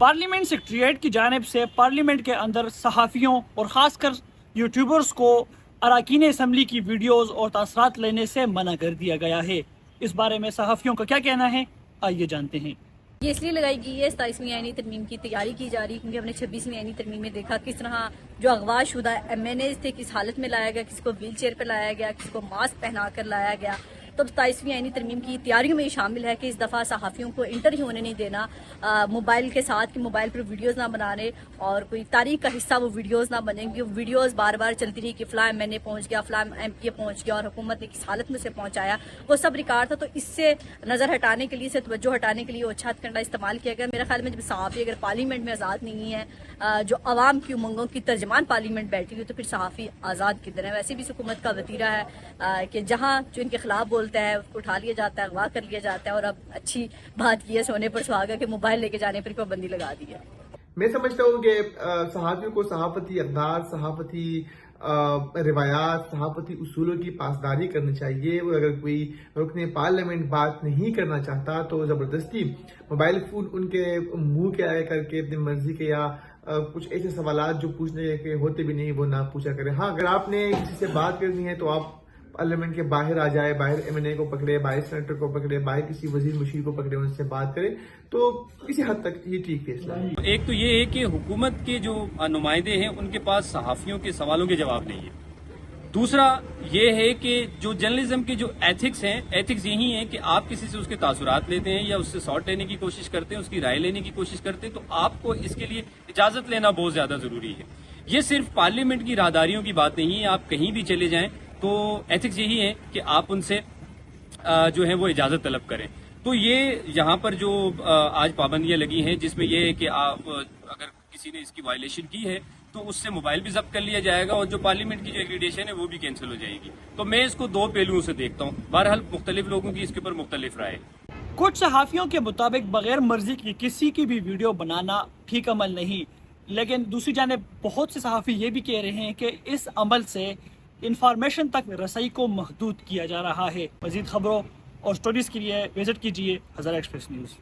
Parliament secretariat की जानिब से पार्लियामेंट के अंदर सहाफ़ियों और ख़ासकर यूट्यूबर्स को अरकान असम्बली की वीडियोज़ और तासरात लेने से मना कर दिया गया है। इस बारे में सहाफ़ियों का क्या कहना है, आइए जानते हैं। ये इसलिए लगाई गई है 27वीं आईनी तरमीम की तैयारी की जा रही है, क्योंकि हमने 26वीं आईनी तरमीम में देखा किस तरह जो अगवा शुदा MNAs थे किस हालत में लाया गया, किसी को व्हील चेयर पर लाया गया, किसी को मास्क पहना कर लाया गया। तो 27वीं आईनी तरमीम की तैयारियों में ये शामिल है कि इस दफ़ा सहाफ़ियों को इंटर ही होने नहीं देना, मोबाइल के साथ कि मोबाइल पर वीडियोज़ ना बनाने और कोई तारीख का हिस्सा वो वीडियोज़ ना बनेंगे। वीडियोज़ बार बार चलती रही कि फ़लाँ MNA पहुँच गया, फ़लाँ MP पहुँच गया और हुकूमत ने किस हालत में से पहुँचाया, वो सब रिकॉर्ड था। तो इससे नज़र हटाने के लिए, इससे तवज्जो हटाने के लिए वो अच्छा कंडा इस्तेमाल किया गया। मेरा ख्याल में जब सहाफ़ी अगर पार्लियामेंट में आज़ाद नहीं है, जो अवाम की उमंगों की तर्जमान पार्लियामेंट बैठी हुई, तो फिर सहाफ़ी आज़ाद किधर है। वैसे भी इस हुकूमत का वतीरा है कि जहाँ जो इनके खिलाफ बोलता है उसको उठा लिया जाता है, अगवा कर लिया जाता है। और अब अच्छी बात की है सोने पर सुहागा कि मोबाइल लेके जाने पर पाबंदी लगा दी है। मैं समझता हूँ कि सहाफ़ियों को सहाफ़ती अंदाज, सहाफ़ती रिवायात, सहाफ़ती उसूलों की पासदारी करनी चाहिए। और अगर कोई रुकने पार्लियामेंट बात नहीं करना चाहता तो ज़बरदस्ती मोबाइल फ़ोन उनके मुंह के आगे करके अपनी मर्जी के या कुछ ऐसे सवालात जो पूछने के होते भी नहीं वो ना पूछा करें। हाँ, अगर आपने किसी से बात करनी है तो आप पार्लियामेंट के बाहर आ जाए, बाहर MNA को पकड़े, बाहर सेनेटर को पकड़े, बाहर किसी वजीर मुशीर को पकड़े, उनसे बात करें, तो किसी हद तक ये ठीक फैसला है। एक तो ये है कि हुकूमत के जो नुमाइंदे हैं उनके पास सहाफ़ियों के सवालों के जवाब नहीं है। दूसरा ये है कि जो जर्नलिज्म के जो एथिक्स हैं, एथिक्स यही है कि आप किसी से उसके तासुरात लेते हैं या उससे सॉर्ट लेने की कोशिश करते हैं, उसकी राय लेने की कोशिश करते हैं, तो आपको इसके लिए इजाजत लेना बहुत ज्यादा जरूरी है। ये सिर्फ पार्लियामेंट की राहदारियों की बात नहीं है, आप कहीं भी चले जाएं तो एथिक्स यही है कि आप उनसे जो है वो इजाजत तलब करें। तो ये यहाँ पर जो आज पाबंदियां लगी हैं, जिसमें ये है कि आप अगर किसी ने इसकी वायलेशन की है तो उससे मोबाइल भी जब्त कर लिया जाएगा और जो पार्लियामेंट की जो एक्रीडेशन है वो भी कैंसिल हो जाएगी। तो मैं इसको दो पहलुओं से देखता हूँ। बहरहाल मुख्तलिफ लोगों की इसके ऊपर मुख्तलिफ राय है। कुछ सहाफ़ियों के मुताबिक बगैर मर्जी की किसी की भी वीडियो बनाना ठीक अमल नहीं, लेकिन दूसरी जानिब बहुत से सहाफ़ी ये भी कह रहे हैं कि इस अमल से इंफॉर्मेशन तक रसाई को महदूद किया जा रहा है। मज़ीद खबरों और स्टोरीज़ के लिए विजिट कीजिए हज़ारा एक्सप्रेस न्यूज़।